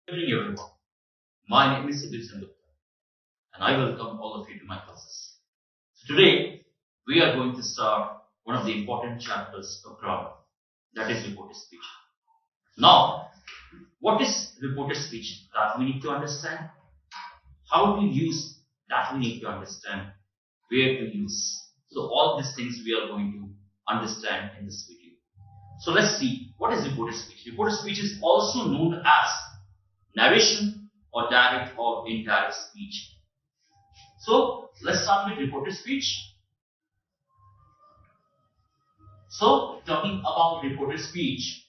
Good evening, everyone. My name is Sudeep Sengupta, and I welcome all of you to my classes. So today, we are going to start one of the important chapters of grammar, that is reported speech. Now, what is reported speech? That we need to understand. How to use, that we need to understand. Where to use. So all these things we are going to understand in this video. So let's see, what is reported speech? Reported speech is also known as narration or direct or indirect speech. So let's start with reported speech. So talking about reported speech,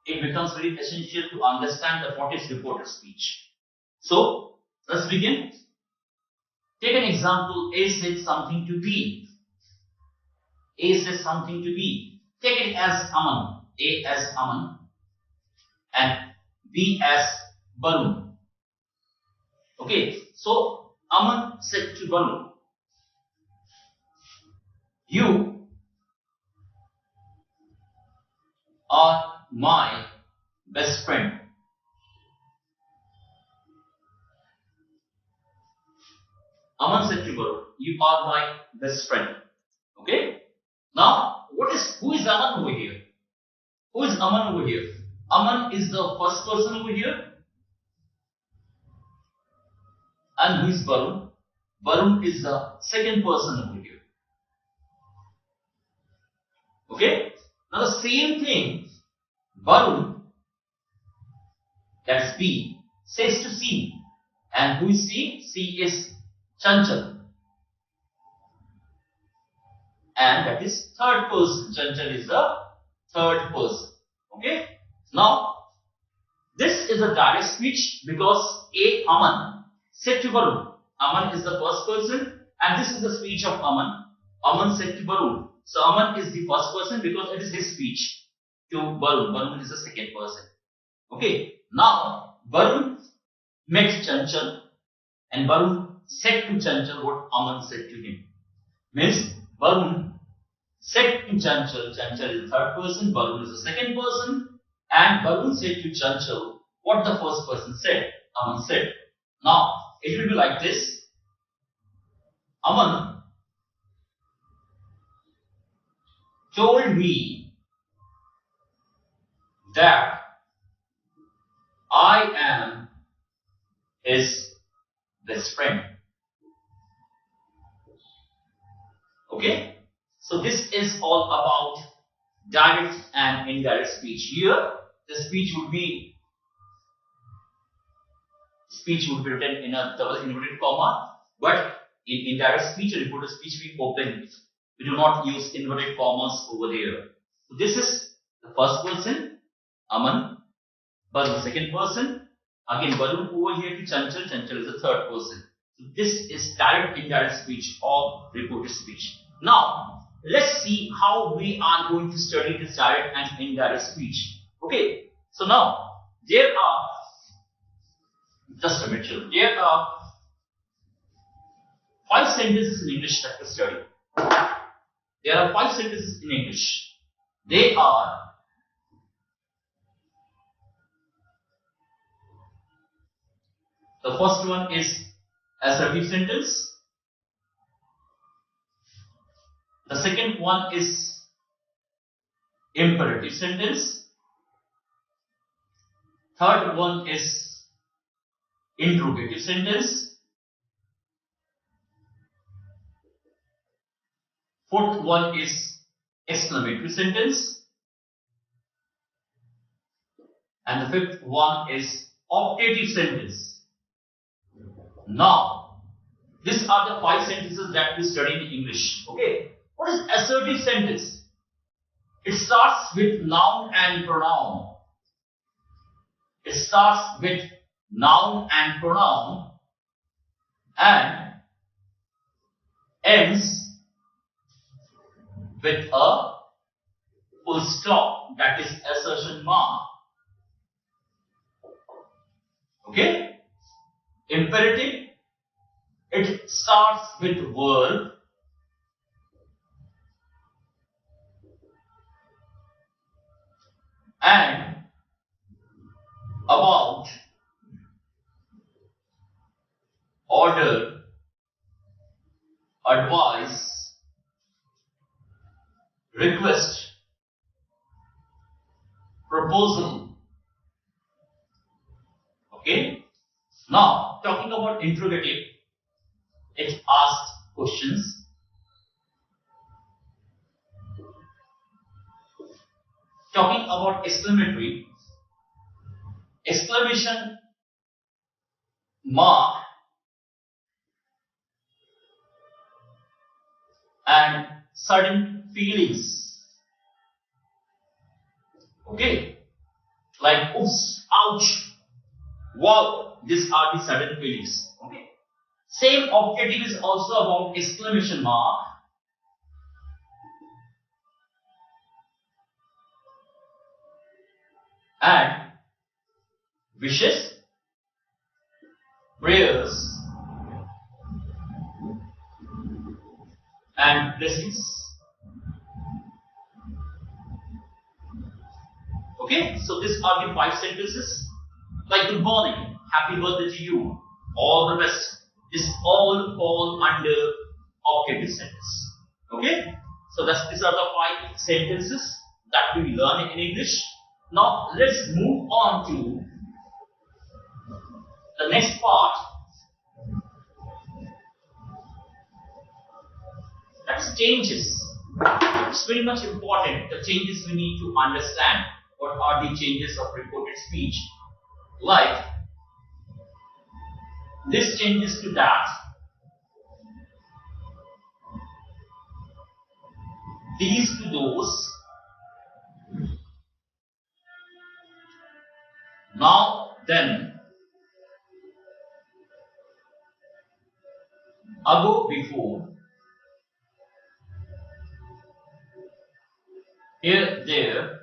it becomes very essential to understand that what is reported speech. So let's begin. Take an example. A said something to B. A says something to B. Take it as Aman. A as Aman and B as Balloon. Okay, so Aman said to Balloon, "You are my best friend." Aman said to Balloon, "You are my best friend." Okay. Now, who is Aman over here? Who is Aman over here? Aman is the first person over here. And who is Balloon? Balloon is the second person over here. Okay. Now the same thing, Balloon, that's B, says to C. And who is C? C is Chanchal. And that is third person. Chanchal is the third person. Okay. Now, this is a direct speech because A, Aman, said to Balloon. Aman is the first person and this is the speech of Aman. Aman said to Balloon. So Aman is the first person because it is his speech to Balloon. Balloon is the second person. Okay. Now, Balloon met Chanchal and Balloon said to Chanchal what Aman said to him. Means Balloon said to Chanchal, Chanchal is the third person, Balloon is the second person, and Balloon said to Chanchal what the first person said, Aman said. Now, it will be like this. Aman told me that I am his best friend. Okay? So this is all about direct and indirect speech. Here, the speech would be written in a double inverted comma, but in indirect speech or reported speech we open it. We do not use inverted commas over there. So this is the first person, Aman, Balloon second person, again Balloon over here to Chanchal, Chanchal is the third person. So this is direct indirect speech or reported speech. Now let's see how we are going to study this direct and indirect speech. Okay, so now there are, just a minute, there are 5 sentences in English that we study. There are 5 sentences in English. They are the first one is assertive sentence. The second one is imperative sentence. Third one is interrogative sentence. Fourth one is exclamatory sentence. And the fifth one is optative sentence. Now, these are the 5 sentences that we study in English. Okay. What is assertive sentence? It starts with noun and pronoun. It starts with noun and pronoun and ends with a full stop, that is assertion mark. Okay? Imperative, it starts with verb and about order, advice, request, proposal. Okay. Now, talking about interrogative, it asks questions. Talking about exclamatory, exclamation mark and sudden feelings. Okay, like oops, ouch, wow, these are the sudden feelings. Okay, same objective is also about exclamation mark and wishes, prayers, and blessings. Okay, so these are the 5 sentences. Like good morning, happy birthday to you, all the best. This all fall under objective sentence. Okay, so these are the 5 sentences that we learn in English. Now let's move on to the next part. That is changes. It's very much important. The changes we need to understand. What are the changes of reported speech? Like this changes to that. These to those. Now, then. Ago, before. Here, there.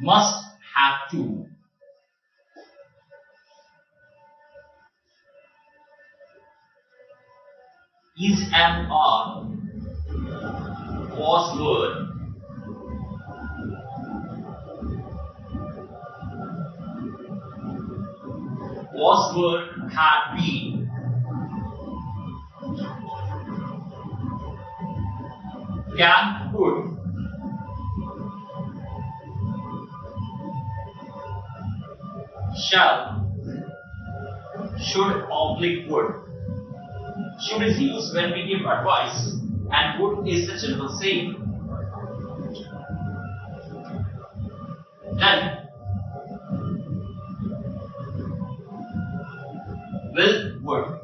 Must, have to. Is, am, are. Was, were. Was, were, had been. Can, could. Shall, should, oblique, would. Should is used when we give advice, and would is the general saying. Then, will, would.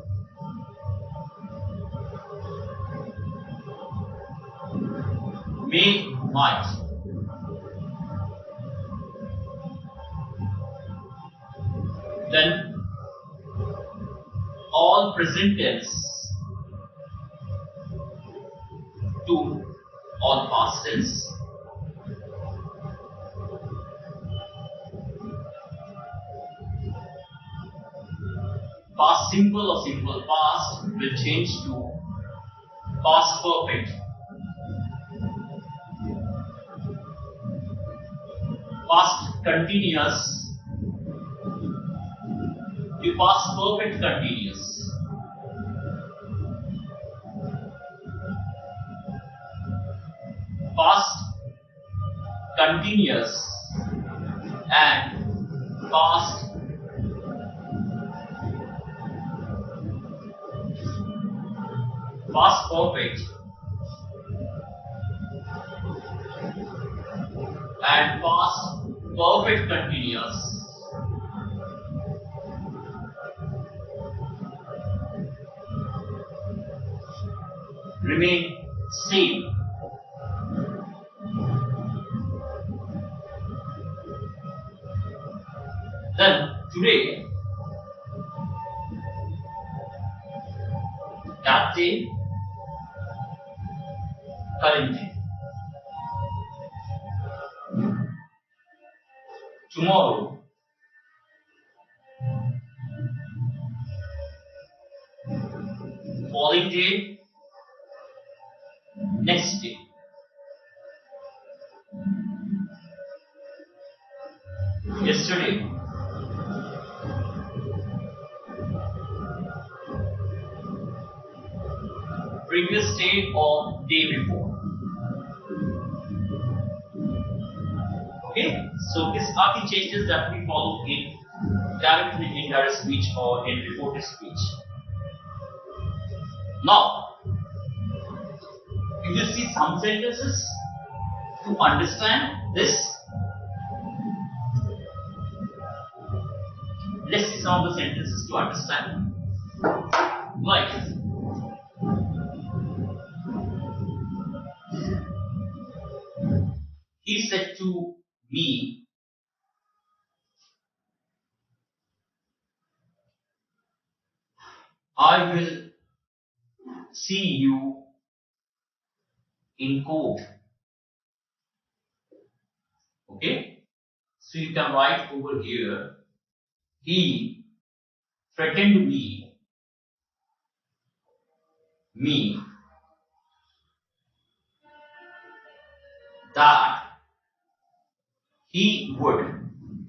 May, might. Then, all present tense to all past tense. Past simple or simple past will change to past perfect. Past continuous to past perfect continuous. Past continuous and past perfect and past perfect continuous. Remain same. Then today, that day, current day. Tomorrow, following day, next day. Yesterday, previous day or day before. Okay, so these are the changes that we follow in direct and indirect speech or in reported speech. Now, you will see some sentences to understand this. Let's see some of the sentences to understand. Like, he said to me, I will see you in court. Okay, so you can write over here, he threatened me that he would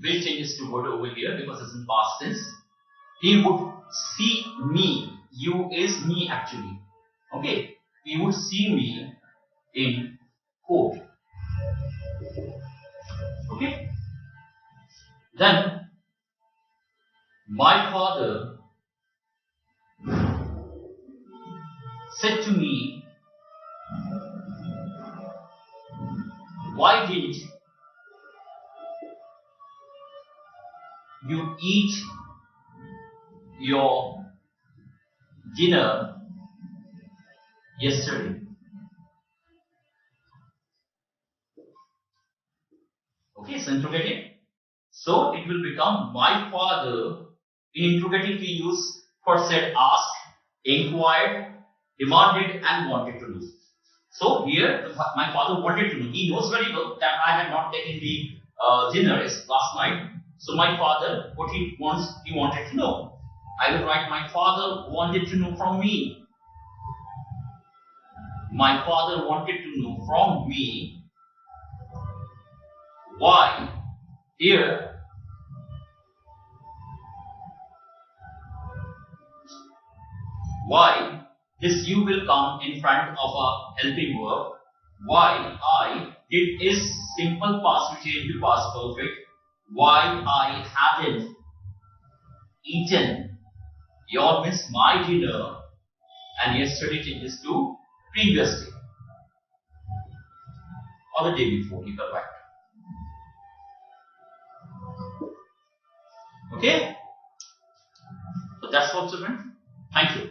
changes to would over here because it's in past tense. He would see me. You is me actually. Okay, he would see me in court. Okay, then my father said to me, why didn't you eat your dinner yesterday? Okay, so interrogative. So it will become my father. In interrogative we use for said, asked, inquired, demanded and wanted to know. So here my father wanted to know. He knows very well that I had not taken the dinner last night. So my father, what he wanted to know. I will write, my father wanted to know from me. My father wanted to know from me why. Here, why, this you will come in front of a helping verb. Why I did is simple past which is into past perfect. Why I hadn't eaten your means my dinner, and yesterday changes to previous day or the day before, you can write. Okay, so that's all, children. Thank you.